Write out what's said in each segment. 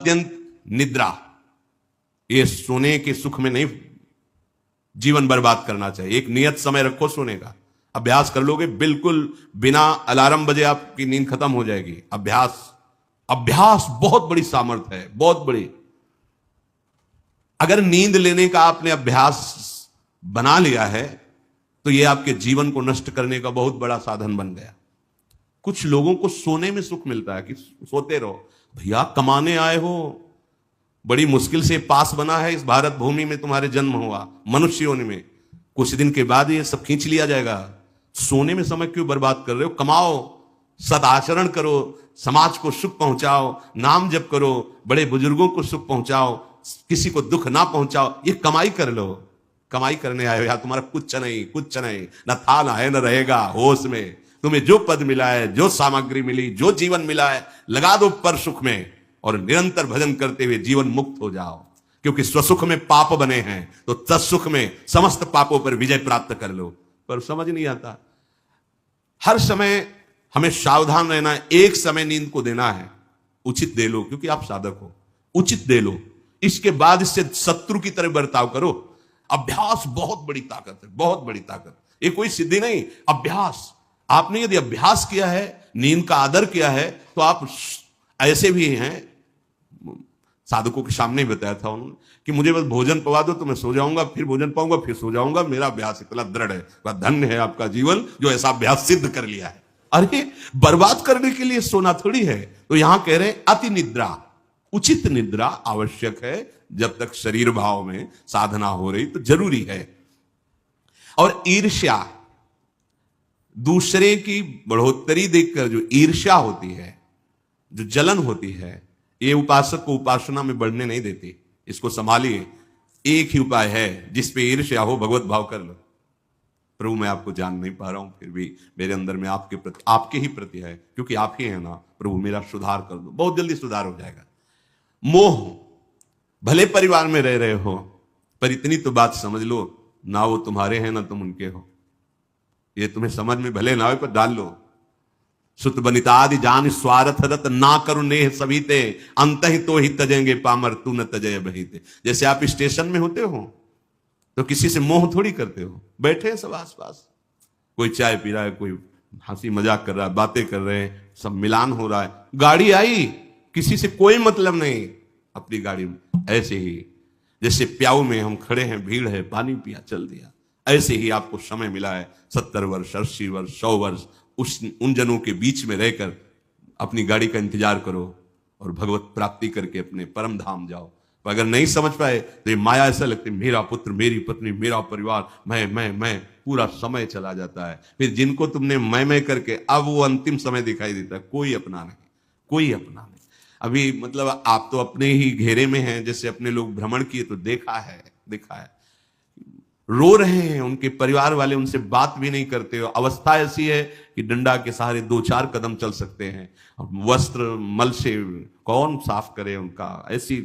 अत्यंत निद्रा, ये सोने के सुख में नहीं जीवन बर्बाद करना चाहिए। एक नियत समय रखो सोने का, अभ्यास कर लोगे, बिल्कुल बिना अलार्म बजे आपकी नींद खत्म हो जाएगी। अभ्यास बहुत बड़ी सामर्थ्य है, बहुत बड़ी। अगर नींद लेने का आपने अभ्यास बना लिया है तो यह आपके जीवन को नष्ट करने का बहुत बड़ा साधन बन गया। कुछ लोगों को सोने में सुख मिलता है कि सोते रहो। भैया कमाने आए हो, बड़ी मुश्किल से पास बना है इस भारत भूमि में, तुम्हारे जन्म हुआ मनुष्य योनि में, कुछ दिन के बाद ये सब खींच लिया जाएगा। सोने में समय क्यों बर्बाद कर रहे हो? कमाओ, सदाचरण करो, समाज को सुख पहुंचाओ, नाम जप करो, बड़े बुजुर्गों को सुख पहुंचाओ, किसी को दुख ना पहुंचाओ। ये कमाई कर लो। कमाई करने आए हो यार, तुम्हारा कुछ नहीं, ना था ना है न रहेगा। होश में तुम्हें जो पद मिला है, जो सामग्री मिली, जो जीवन मिला है, लगा दो पर सुख में और निरंतर भजन करते हुए जीवन मुक्त हो जाओ। क्योंकि स्वसुख में पाप बने हैं तो तत्सुख में समस्त पापों पर विजय प्राप्त कर लो। पर समझ नहीं आता। हर समय हमें सावधान रहना है। एक समय नींद को देना है, उचित दे लो, क्योंकि आप साधक हो, उचित दे लो। इसके बाद इससे शत्रु की तरह बर्ताव करो। अभ्यास बहुत बड़ी ताकत है, बहुत बड़ी ताकत। ये कोई सिद्धि नहीं, अभ्यास। आपने यदि अभ्यास किया है, नींद का आदर किया है, तो आप ऐसे भी हैं। साधकों के सामने ही बताया था उन्होंने कि मुझे बस भोजन पवा दो तो मैं सो जाऊंगा, फिर भोजन पाऊंगा, फिर सो जाऊंगा। मेरा अभ्यास इतना दृढ़ है। धन्य है आपका जीवन जो ऐसा अभ्यास सिद्ध कर लिया है। अरे बर्बाद करने के लिए सोना थोड़ी है। तो यहां कह रहे हैं अति निद्रा, उचित निद्रा आवश्यक है। जब तक शरीर भाव में साधना हो रही तो जरूरी है। और ईर्ष्या, दूसरे की बढ़ोतरी देखकर जो ईर्ष्या होती है, जो जलन होती है, ये उपासक को उपासना में बढ़ने नहीं देती। इसको संभालिए। एक ही उपाय है, जिस पे ईर्ष्या हो भगवत भाव कर लो। प्रभु मैं आपको जान नहीं पा रहा हूं, फिर भी मेरे अंदर में आपके प्रति, आपके ही प्रति है, क्योंकि आप ही हैं ना। प्रभु मेरा सुधार कर दो, बहुत जल्दी सुधार हो जाएगा। मोह, भले परिवार में रह रहे हो, पर इतनी तो बात समझ लो, ना वो तुम्हारे हैं ना तुम उनके हो। ये तुम्हें समझ में भले ना हो, पर डाल लो। सुत बनितादि जान स्वार्थ रत ना करो नेह सभीते, अंत ही तो ही तजेंगे पामर तू न तजय बहीते। जैसे आप स्टेशन में होते हो तो किसी से मोह थोड़ी करते हो। बैठे हैं सब आसपास, कोई चाय पी रहा है, कोई हंसी मजाक कर रहा है, बातें कर रहे हैं, सब मिलान हो रहा है। गाड़ी आई, किसी से कोई मतलब नहीं, अपनी गाड़ी में। ऐसे ही जैसे प्याऊ में हम खड़े हैं, भीड़ है, पानी पिया, चल दिया। ऐसे ही आपको समय मिला है 70 वर्ष, 80 वर्ष, 100 वर्ष, उन जनों के बीच में रहकर अपनी गाड़ी का इंतजार करो और भगवत प्राप्ति करके अपने परम धाम जाओ। अगर नहीं समझ पाए तो ये माया ऐसा लगती है, मेरा पुत्र, मेरी पत्नी, मेरा परिवार, मैं, पूरा समय चला जाता है। फिर जिनको तुमने मैं करके अब वो अंतिम समय दिखाई देता है, कोई अपना नहीं, कोई अपना नहीं। अभी मतलब आप तो अपने ही घेरे में हैं, जैसे अपने लोग भ्रमण किए तो देखा है। रो रहे हैं, उनके परिवार वाले उनसे बात भी नहीं करते हो। अवस्था ऐसी है कि डंडा के सहारे 2-4 कदम चल सकते हैं। वस्त्र मल से कौन साफ करे उनका। ऐसी,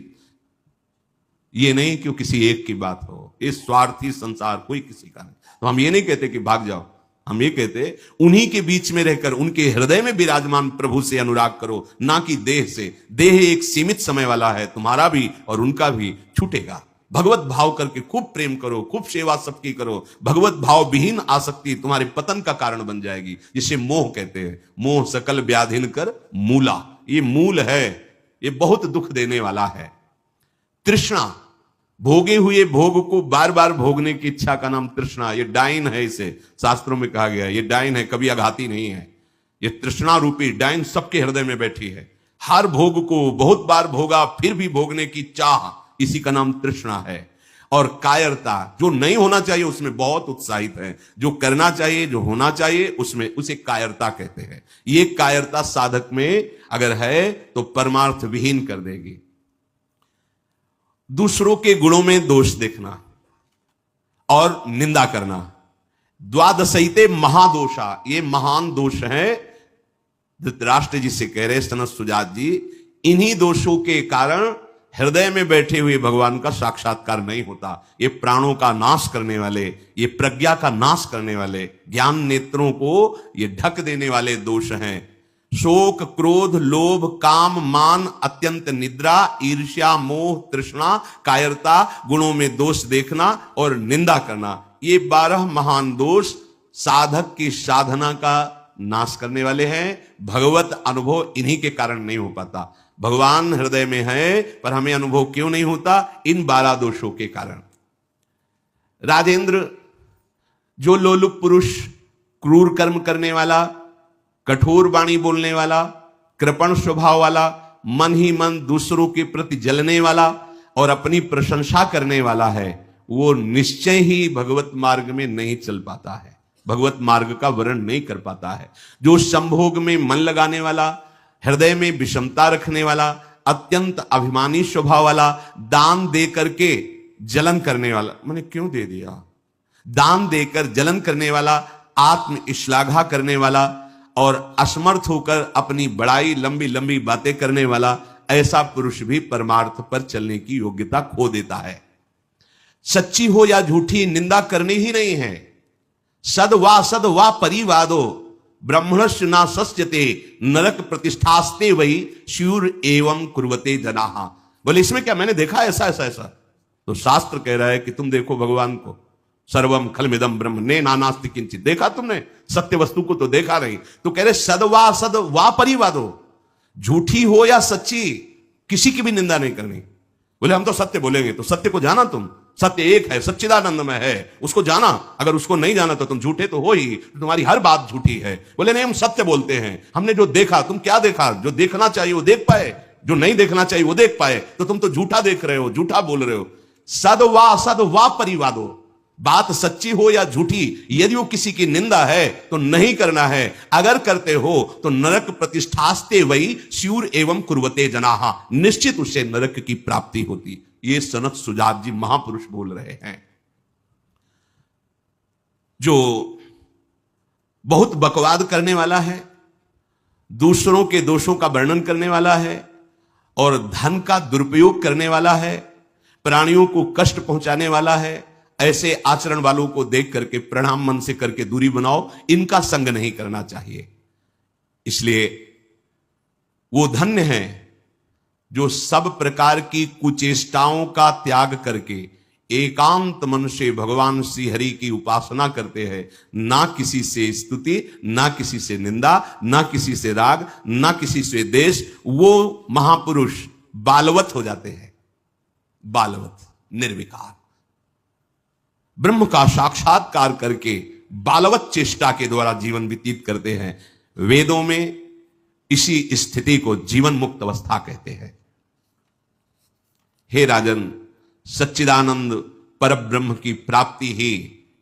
ये नहीं कि किसी एक की बात हो, इस स्वार्थी संसार कोई किसी का नहीं। तो हम ये नहीं कहते कि भाग जाओ, हम ये कहते उन्हीं के बीच में रहकर उनके हृदय में विराजमान प्रभु से अनुराग करो, ना कि देह से। देह एक सीमित समय वाला है, तुम्हारा भी और उनका भी छूटेगा। भगवत भाव करके खूब प्रेम करो, खूब सेवा सबकी करो। भगवत भाव विहीन आसक्ति तुम्हारे पतन का कारण बन जाएगी, जिसे मोह कहते हैं। मोह सकल व्याधिन कर मूला, ये मूल है, ये बहुत दुख देने वाला है। तृष्णा, भोगे हुए भोग को बार बार भोगने की इच्छा का नाम तृष्णा। ये डाइन है, इसे शास्त्रों में कहा गया है, ये डाइन है, कभी आघाती नहीं है। ये तृष्णा रूपी डाइन सबके हृदय में बैठी है। हर भोग को बहुत बार भोगा, फिर भी भोगने की चाह, इसी का नाम तृष्णा है। और कायरता, जो नहीं होना चाहिए उसमें बहुत उत्साहित है, जो करना चाहिए, जो होना चाहिए उसमें, उसे कायरता कहते हैं। ये कायरता साधक में अगर है तो परमार्थ विहीन कर देगी। दूसरों के गुणों में दोष देखना और निंदा करना, द्वादशैते महादोषा, ये महान दोष है। धृतराष्ट्र जी से कह रहे सनत सुजात जी, इन्हीं दोषों के कारण हृदय में बैठे हुए भगवान का साक्षात्कार नहीं होता। ये प्राणों का नाश करने वाले, ये प्रज्ञा का नाश करने वाले, ज्ञान नेत्रों को ये ढक देने वाले दोष हैं। शोक, क्रोध, लोभ, काम, मान, अत्यंत निद्रा, ईर्ष्या, मोह, तृष्णा, कायरता, गुणों में दोष देखना और निंदा करना, ये 12 महान दोष साधक की साधना का नाश करने वाले हैं। भगवत अनुभव इन्हीं के कारण नहीं हो पाता। भगवान हृदय में है पर हमें अनुभव क्यों नहीं होता? इन 12 दोषों के कारण। राजेंद्र, जो लोलुप पुरुष, क्रूर कर्म करने वाला, कठोर वाणी बोलने वाला, कृपण स्वभाव वाला, मन ही मन दूसरों के प्रति जलने वाला और अपनी प्रशंसा करने वाला है, वो निश्चय ही भगवत मार्ग में नहीं चल पाता है, भगवत मार्ग का वर्ण नहीं कर पाता है। जो संभोग में मन लगाने वाला, हृदय में विषमता रखने वाला, अत्यंत अभिमानी स्वभाव वाला, दान दे करके जलन करने वाला, मैंने क्यों दे दिया, दान देकर जलन करने वाला, आत्म श्लाघा करने वाला और असमर्थ होकर अपनी बड़ाई लंबी लंबी बातें करने वाला, ऐसा पुरुष भी परमार्थ पर चलने की योग्यता खो देता है। सच्ची हो या झूठी, निंदा करनी ही नहीं है। सद वा परिवादो ब्रह्मणस्य ना सस्यते नरक प्रतिष्ठास्ते वही शूर एवं कुर्वते जनाहा। बोले इसमें क्या, मैंने देखा ऐसा ऐसा ऐसा, तो शास्त्र कह रहा है कि तुम देखो भगवान को, सर्वम खलमिदम ब्रह्म ने नानास्ति किंचित, देखा तुमने सत्य वस्तु को तो देखा नहीं। तो कह रहे सद वा परिवादो, झूठी हो या सच्ची, किसी की भी निंदा नहीं करनी। बोले हम तो सत्य बोलेंगे, तो सत्य को जाना तुम, सत्य एक है, सच्चिदानंद में है, उसको जाना। अगर उसको नहीं जाना तो तुम झूठे तो हो ही, तुम्हारी हर बात झूठी है। बोले नहीं हम सत्य बोलते हैं, हमने जो देखा। तुम क्या देखा? जो देखना चाहिए वो देख पाए, जो नहीं देखना चाहिए वो देख पाए, तो तुम तो झूठा देख रहे हो, झूठा बोल रहे हो। सद वा परिवादो, बात सच्ची हो या झूठी, यदि वो किसी की निंदा है तो नहीं करना है। अगर करते हो तो नरक प्रतिष्ठास्ते वही स्यूर एवं कुर्वते जनाहा, निश्चित उससे नरक की प्राप्ति होती। ये सनत सुजात जी महापुरुष बोल रहे हैं, जो बहुत बकवाद करने वाला है, दूसरों के दोषों का वर्णन करने वाला है और धन का दुरुपयोग करने वाला है, प्राणियों को कष्ट पहुंचाने वाला है। ऐसे आचरण वालों को देख करके प्रणाम मन से करके दूरी बनाओ, इनका संग नहीं करना चाहिए। इसलिए वो धन्य है जो सब प्रकार की कुचेष्टाओं का त्याग करके एकांत मन से भगवान श्री हरि की उपासना करते हैं। ना किसी से स्तुति, ना किसी से निंदा, ना किसी से राग, ना किसी से द्वेष। वो महापुरुष बालवत हो जाते हैं, बालवत, निर्विकार, ब्रह्म का साक्षात्कार करके बालवत चेष्टा के द्वारा जीवन व्यतीत करते हैं। वेदों में इसी स्थिति को जीवन मुक्त अवस्था कहते हैं। हे राजन, सच्चिदानंद परब्रह्म की प्राप्ति ही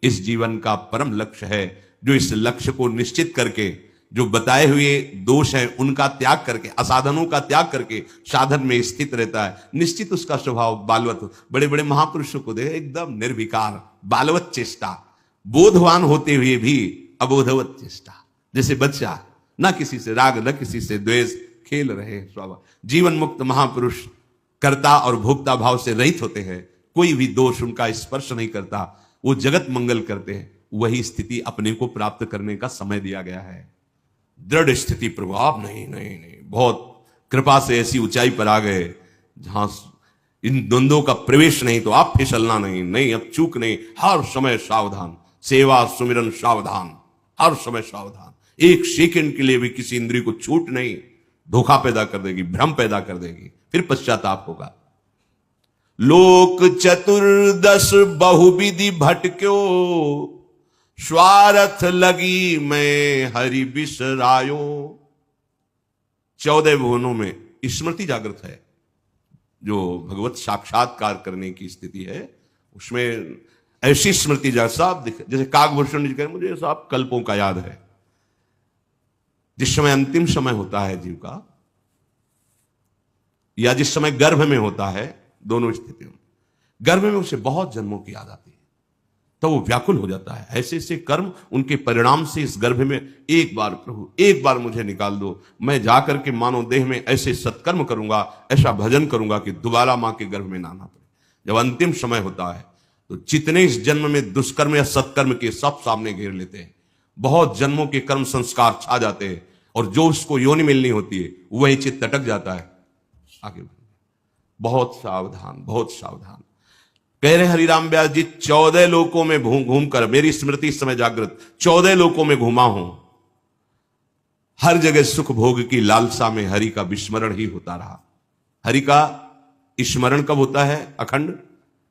इस जीवन का परम लक्ष्य है। जो इस लक्ष्य को निश्चित करके जो बताए हुए दोष हैं उनका त्याग करके, असाधनों का त्याग करके साधन में स्थित रहता है, निश्चित उसका स्वभाव बालवत। बड़े बड़े महापुरुषों को देखे एकदम निर्विकार, बालवत चेष्टा, बोधवान होते हुए भी अबोधवत चेष्टा, जैसे बच्चा, ना किसी से राग, न किसी से द्वेष, खेल रहे स्वभाव। जीवन मुक्त महापुरुष कर्ता और भोक्ता भाव से रहित होते हैं, कोई भी दोष उनका स्पर्श नहीं करता, वो जगत मंगल करते हैं। वही स्थिति अपने को प्राप्त करने का समय दिया गया है। दृढ़ स्थिति प्रभु, आप नहीं नहीं नहीं, बहुत कृपा से ऐसी ऊंचाई पर आ गए जहां इन द्वंद्वों का प्रवेश नहीं, तो आप फिसलना नहीं, नहीं अब चूक नहीं, हर समय सावधान, सेवा सुमिरन सावधान, हर समय सावधान। एक सेकंड के लिए भी किसी इंद्रिय को छूट नहीं, धोखा पैदा कर देगी, भ्रम पैदा कर देगी, फिर पश्चाताप होगा। लोक चतुर्दश बहुविधि भटक्यो, स्वार्थ लगी मैं हरि बिसरायो। 14 भुवनों में स्मृति जागृत है, जो भगवत साक्षात्कार करने की स्थिति है, उसमें ऐसी स्मृति जैसे काकभूषण जी कह, मुझे साहब कल्पों का याद है। जिस समय अंतिम समय होता है जीव का, या जिस समय गर्भ में होता है, दोनों स्थितियों में, गर्भ में उसे बहुत जन्मों की याद आती है, तो वो व्याकुल हो जाता है। ऐसे ऐसे कर्म उनके परिणाम से इस गर्भ में, एक बार प्रभु एक बार मुझे निकाल दो, मैं जाकर के मानव देह में ऐसे सत्कर्म करूंगा, ऐसा भजन करूंगा कि दोबारा मां के गर्भ में ना आना पड़े। जब अंतिम समय होता है तो जितने इस जन्म में दुष्कर्म या सत्कर्म के सब सामने घेर लेते हैं, बहुत जन्मों के कर्म संस्कार छा जाते हैं, और जो उसको योनि मिलनी होती है वही चित्त अटक जाता है आगे। बहुत सावधान, बहुत सावधान। कह रहे हरिराम व्यास जी, 14 लोकों में घूम कर, मेरी स्मृति इस समय जागृत, 14 लोकों में घूमा हूं, हर जगह सुख भोग की लालसा में हरि का विस्मरण ही होता रहा। हरि का स्मरण कब होता है अखंड?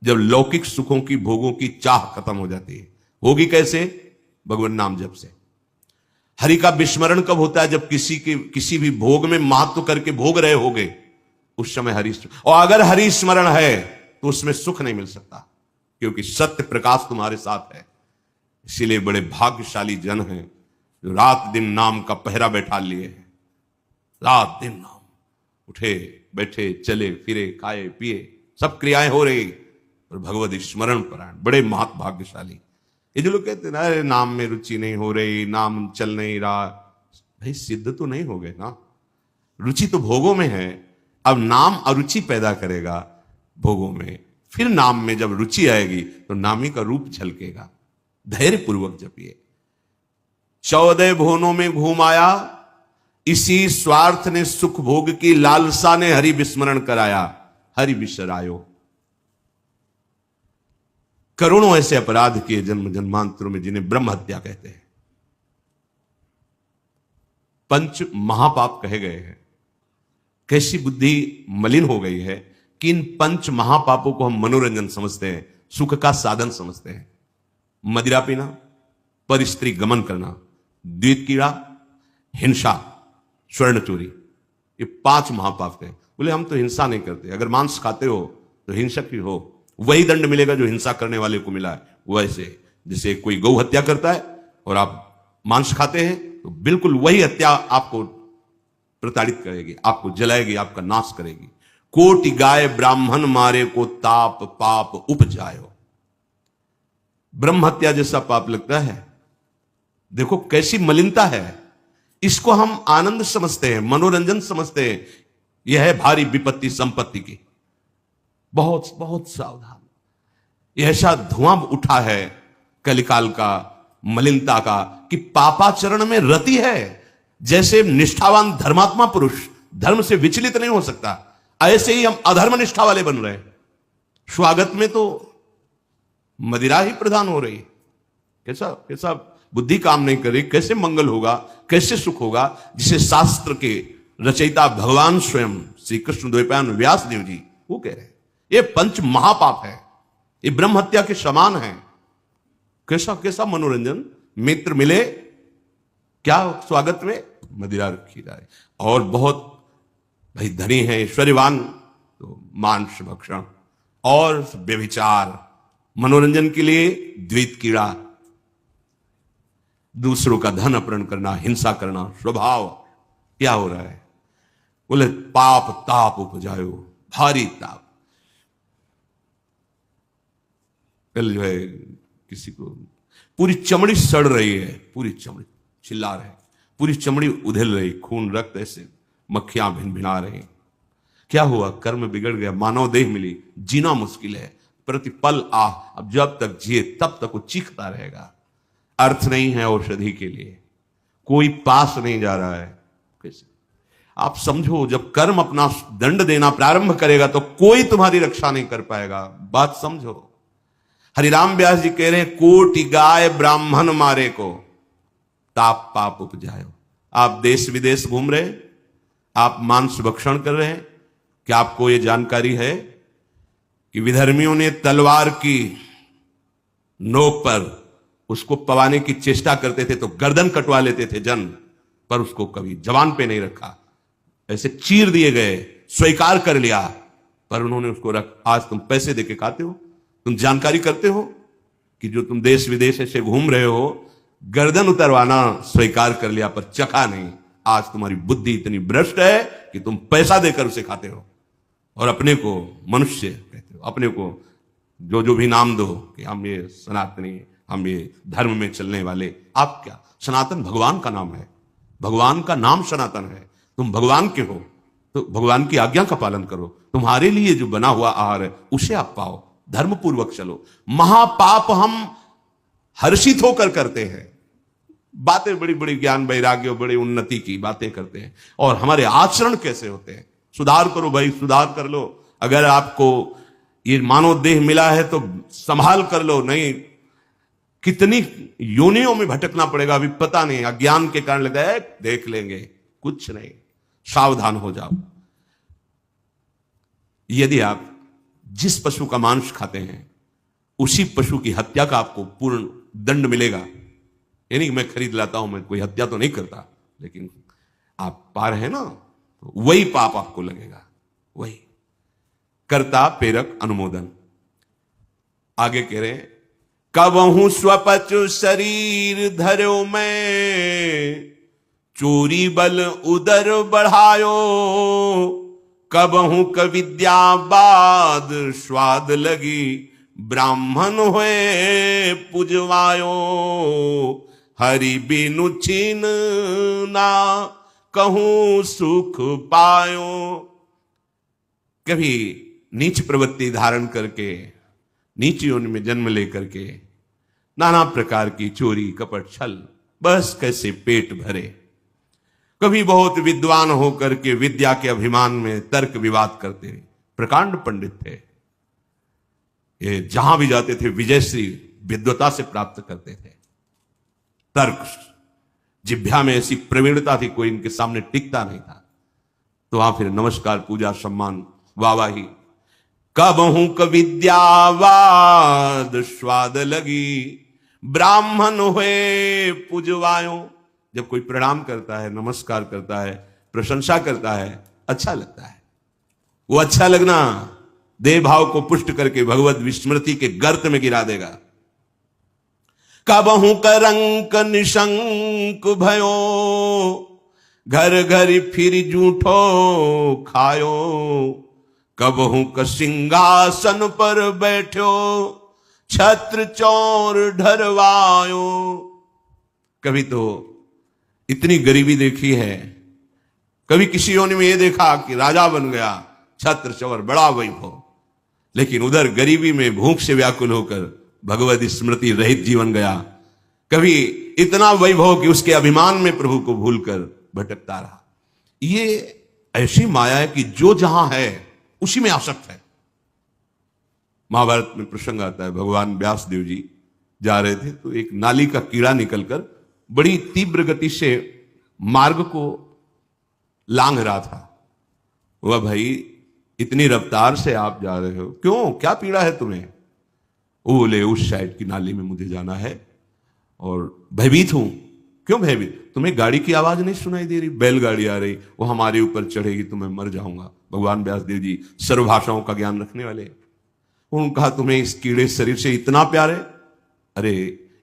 जब लौकिक सुखों की, भोगों की चाह खत्म हो जाती है। होगी कैसे? भगवान नाम जप से। हरि का विस्मरण कब होता है? जब किसी भी भोग में महत्व करके भोग रहे होगे, उस समय हरि, और अगर हरि स्मरण है तो उसमें सुख नहीं मिल सकता, क्योंकि सत्य प्रकाश तुम्हारे साथ है। इसीलिए बड़े भाग्यशाली जन हैं जो रात दिन नाम का पहरा बैठा लिए हैं। रात दिन नाम, उठे बैठे चले फिरे खाए पिए सब क्रियाएं हो रही, और भगवत स्मरण परायण, बड़े महत भाग्यशाली। ये जो लोग कहते हैं ना, अरे नाम में रुचि नहीं हो रही, नाम चल नहीं रहा, भाई सिद्ध तो नहीं हो गए ना। रुचि तो भोगों में है, अब नाम अरुचि पैदा करेगा भोगों में, फिर नाम में जब रुचि आएगी तो नामी का रूप झलकेगा। धैर्य पूर्वक जपिए। 14 भुवनों में घूम आया, इसी स्वार्थ ने सुख भोग की लालसा ने हरि विस्मरण कराया। हरि विसरायो। करोड़ों ऐसे अपराध किए जन्म जन्मांतरों में, जिन्हें ब्रह्म हत्या कहते हैं, पंच महापाप कहे गए हैं। कैसी बुद्धि मलिन हो गई है कि इन पंच महापापों को हम मनोरंजन समझते हैं, सुख का साधन समझते हैं। मदिरा पीना, पर स्त्री गमन करना, द्वित कीड़ा, हिंसा, स्वर्ण चोरी, ये 5 महापाप हैं। बोले हम तो हिंसा नहीं करते, अगर मांस खाते हो तो हिंसक ही हो, वही दंड मिलेगा जो हिंसा करने वाले को मिला है। वैसे जैसे कोई गौ हत्या करता है और आप मांस खाते हैं, तो बिल्कुल वही हत्या आपको प्रताड़ित करेगी, आपको जलाएगी, आपका नाश करेगी। कोटि गाय ब्राह्मण मारे को ताप पाप उपजायो। ब्रह्म हत्या जैसा पाप लगता है। देखो कैसी मलिनता है। इसको हम आनंद समझते हैं, मनोरंजन समझते हैं। यह है भारी विपत्ति संपत्ति की। बहुत बहुत सावधान। यह ऐसा धुआं उठा है कलिकाल का, मलिनता का, कि पापाचरण में रति है। जैसे निष्ठावान धर्मात्मा पुरुष धर्म से विचलित नहीं हो सकता, ऐसे ही हम अधर्म निष्ठा वाले बन रहे हैं। स्वागत में तो मदिरा ही प्रधान हो रही। कैसा कैसा बुद्धि काम नहीं कर रही। कैसे मंगल होगा, कैसे सुख होगा, जिसे शास्त्र के रचयिता भगवान स्वयं श्री कृष्ण द्वैपायन व्यास देव जी वो कह रहे हैं, ये पंच महापाप है, ये ब्रह्म हत्या के समान है। कैसा कैसा मनोरंजन। मित्र मिले, क्या स्वागत में मदिरा रखी जाए। और बहुत भाई धनी है, ऐश्वर्यवान, तो मांस भक्षण और व्यभिचार, मनोरंजन के लिए द्वैत कीड़ा, दूसरों का धन अपहरण करना, हिंसा करना स्वभाव। क्या हो रहा है? बोले पाप ताप उपजायो, भारी ताप। कल जो है किसी को पूरी चमड़ी सड़ रही है, पूरी चमड़ी चिल्ला रहे, पूरी चमड़ी उधेल रही, खून रक्त ऐसे मक्खियां भिन भिना रही। क्या हुआ? कर्म बिगड़ गया, मानव देह मिली, जीना मुश्किल है, प्रतिपल आह। अब जब तक जिए तब तक वो चीखता रहेगा। अर्थ नहीं है औषधि के लिए, कोई पास नहीं जा रहा है। कैसे आप समझो, जब कर्म अपना दंड देना प्रारंभ करेगा तो कोई तुम्हारी रक्षा नहीं कर पाएगा। बात समझो। हरिराम व्यास जी कह रहे हैं, कोटि गाय ब्राह्मण मारे को ताप पाप उपजायो। आप देश विदेश घूम रहे, आप मांस भक्षण कर रहे हैं, क्या आपको यह जानकारी है कि विधर्मियों ने तलवार की नोक पर उसको पवाने की चेष्टा करते थे तो गर्दन कटवा लेते थे जन, पर उसको कभी जवान पे नहीं रखा, ऐसे चीर दिए गए, स्वीकार कर लिया, पर उन्होंने उसको रख। आज तुम पैसे देके खाते हो, तुम जानकारी करते हो कि जो तुम देश विदेश ऐसे घूम रहे हो, गर्दन उतरवाना स्वीकार कर लिया पर चखा नहीं। आज तुम्हारी बुद्धि इतनी भ्रष्ट है कि तुम पैसा देकर उसे खाते हो और अपने को मनुष्य कहते हो, अपने को जो भी नाम दो कि हम ये सनातनी, हम ये धर्म में चलने वाले। आप क्या? सनातन भगवान का नाम है, भगवान का नाम सनातन है। तुम भगवान के हो तो भगवान की आज्ञा का पालन करो। तुम्हारे लिए जो बना हुआ आहार है उसे आप पाओ, धर्म पूर्वक चलो। महापाप हम हर्षित होकर करते हैं, बातें बड़ी बड़ी ज्ञान वैराग्य बड़ी उन्नति की बातें करते हैं, और हमारे आचरण कैसे होते हैं। सुधार करो भाई, सुधार कर लो। अगर आपको ये मानव देह मिला है तो संभाल कर लो, नहीं कितनी योनियों में भटकना पड़ेगा अभी पता नहीं। अज्ञान के कारण लगता है देख लेंगे, कुछ नहीं, सावधान हो जाओ। यदि आप जिस पशु का मांस खाते हैं उसी पशु की हत्या का आपको पूर्ण दंड मिलेगा। यानी कि मैं खरीद लाता हूं, मैं कोई हत्या तो नहीं करता, लेकिन आप पा रहे हैं ना, तो वही पाप आपको लगेगा, वही। कर्ता प्रेरक अनुमोदन। आगे कह रहे हैं, कबहू स्वपचु शरीर धर्यो मैं, चोरी बल उदर बढ़ायो, कबहू कविद्या बाद स्वाद लगी, ब्राह्मण हुए पुजवायो, हरि बिनु छीन ना कहूं सुख पायो। कभी नीच प्रवृत्ति धारण करके, नीच योनि में जन्म लेकर के नाना प्रकार की चोरी कपट छल, बस कैसे पेट भरे। कभी बहुत विद्वान होकर के विद्या के अभिमान में तर्क विवाद करते, प्रकांड पंडित थे, ये जहां भी जाते थे विजयश्री विद्वता से प्राप्त करते थे। तर्क जिभ्या में ऐसी प्रवीणता थी, कोई इनके सामने टिकता नहीं था। तो वहां फिर नमस्कार पूजा सम्मान वाहवाही। कबहू कविद्यावाद स्वाद लगी, ब्राह्मण हुए पुजवायो। जब कोई प्रणाम करता है, नमस्कार करता है, प्रशंसा करता है, अच्छा लगता है। वो अच्छा लगना देह भाव को पुष्ट करके भगवत विस्मृति के गर्त में गिरा देगा। कबहू करंक निशंक भयो, घर घर फिर जूठो खायो, कबहू क सिंहासन पर बैठो, छत्र चौर ढरवायो। कभी तो इतनी गरीबी देखी है, कभी किसी योनि में ये देखा कि राजा बन गया, छत्र चौर बड़ा वैभव, लेकिन उधर गरीबी में भूख से व्याकुल होकर भगवत स्मृति रहित जीवन गया। कभी इतना वैभव कि उसके अभिमान में प्रभु को भूलकर भटकता रहा। ये ऐसी माया है कि जो जहां है उसी में आसक्त है। महाभारत में प्रसंग आता है, भगवान व्यास देव जी जा रहे थे तो एक नाली का कीड़ा निकलकर बड़ी तीव्र गति से मार्ग को लांघ रहा था। वह भाई इतनी रफ्तार से आप जा रहे हो, क्यों, क्या पीड़ा है तुम्हें? वो बोले उस साइड की नाली में मुझे जाना है और भयभीत हूं। क्यों भयभीत? तुम्हें गाड़ी की आवाज नहीं सुनाई दे रही? बैलगाड़ी आ रही, वो हमारे ऊपर चढ़ेगी तो मैं मर जाऊंगा। भगवान व्यास देव जी सर्वभाषाओं का ज्ञान रखने वाले, उन्होंने कहा तुम्हें इस कीड़े शरीर से इतना प्यार है? अरे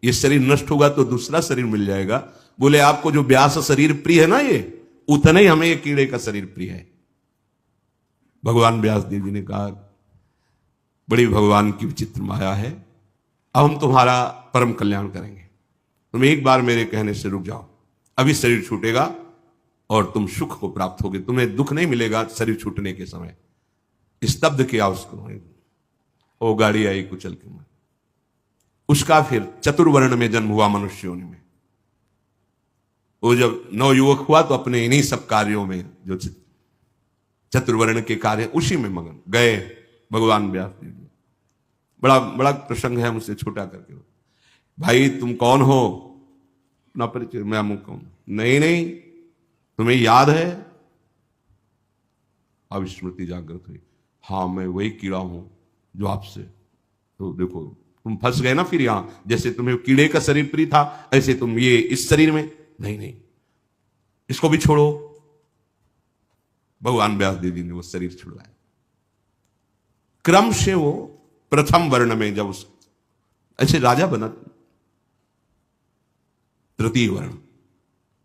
ये शरीर नष्ट होगा तो दूसरा शरीर मिल जाएगा। बोले आपको जो व्यास शरीर प्रिय है ना, ये उतना ही हमें ये कीड़े का शरीर प्रिय है। भगवान व्यास देव जी ने कहा बड़ी भगवान की विचित्र माया है, अब हम तुम्हारा परम कल्याण करेंगे। तुम एक बार मेरे कहने से रुक जाओ, अभी शरीर छूटेगा और तुम सुख को प्राप्त होगे, तुम्हें दुख नहीं मिलेगा शरीर छूटने के समय। स्तब्ध किया उसको, वो गाड़ी आई कुचल के। उसका फिर चतुर्वर्ण में जन्म हुआ मनुष्य योनि में। वो जब नवयुवक हुआ तो अपने इन्हीं सब कार्यों में, जो चतुर्वर्ण के कार्य, उसी में मगन गए भगवान व्यास देव जी। बड़ा बड़ा प्रसंग है, मुझसे छोटा करके। भाई तुम कौन हो? ना परिचय, मैं अमुक कौन? नहीं नहीं, तुम्हें याद है? अब स्मृति जागृत हुई, हाँ मैं वही कीड़ा हूं जो आपसे, तो देखो तुम फंस गए ना फिर यहां। जैसे तुम्हें कीड़े का शरीर प्रिय था, ऐसे तुम ये इस शरीर में, नहीं नहीं इसको भी छोड़ो। भगवान व्यास देव जी ने वो शरीर छुड़वाया। क्रम से वो प्रथम वर्ण में जब उस ऐसे राजा बना, तृतीय वर्ण,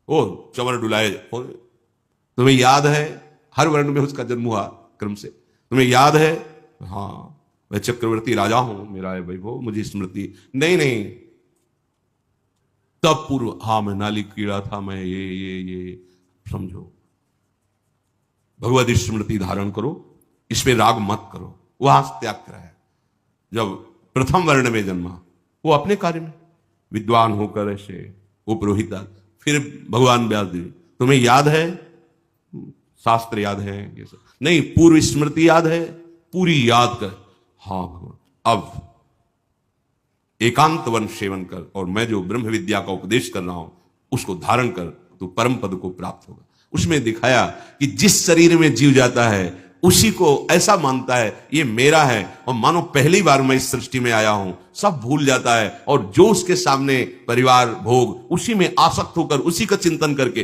ओ चवर डुलाए। तुम्हें याद है? हर वर्ण में उसका जन्म हुआ क्रम से। तुम्हें याद है? हाँ मैं चक्रवर्ती राजा हूं, मेरा है वैभव, मुझे स्मृति नहीं नहीं। तब पूर्व, हाँ मैं नाली कीड़ा था, मैं ये समझो। भगवत स्मृति धारण करो, इस पे राग मत करो। वहां त्याग कराया। जब प्रथम वर्ण में जन्मा, वो अपने कार्य में विद्वान होकर ऐसे वो पुरोहित फिर भगवान व्यास देव, तुम्हें याद है, शास्त्र याद है, ये सब नहीं, पूर्व स्मृति याद है, पूरी याद कर। हाँ भगवान, अब एकांत वन सेवन कर, और मैं जो ब्रह्म विद्या का उपदेश कर रहा हूं उसको धारण कर, तो परम पद को प्राप्त होगा। उसमें दिखाया कि जिस शरीर में जीव जाता है उसी को ऐसा मानता है ये मेरा है, और मानो पहली बार मैं इस सृष्टि में आया हूं, सब भूल जाता है, और जो उसके सामने परिवार भोग, उसी में आसक्त होकर उसी का चिंतन करके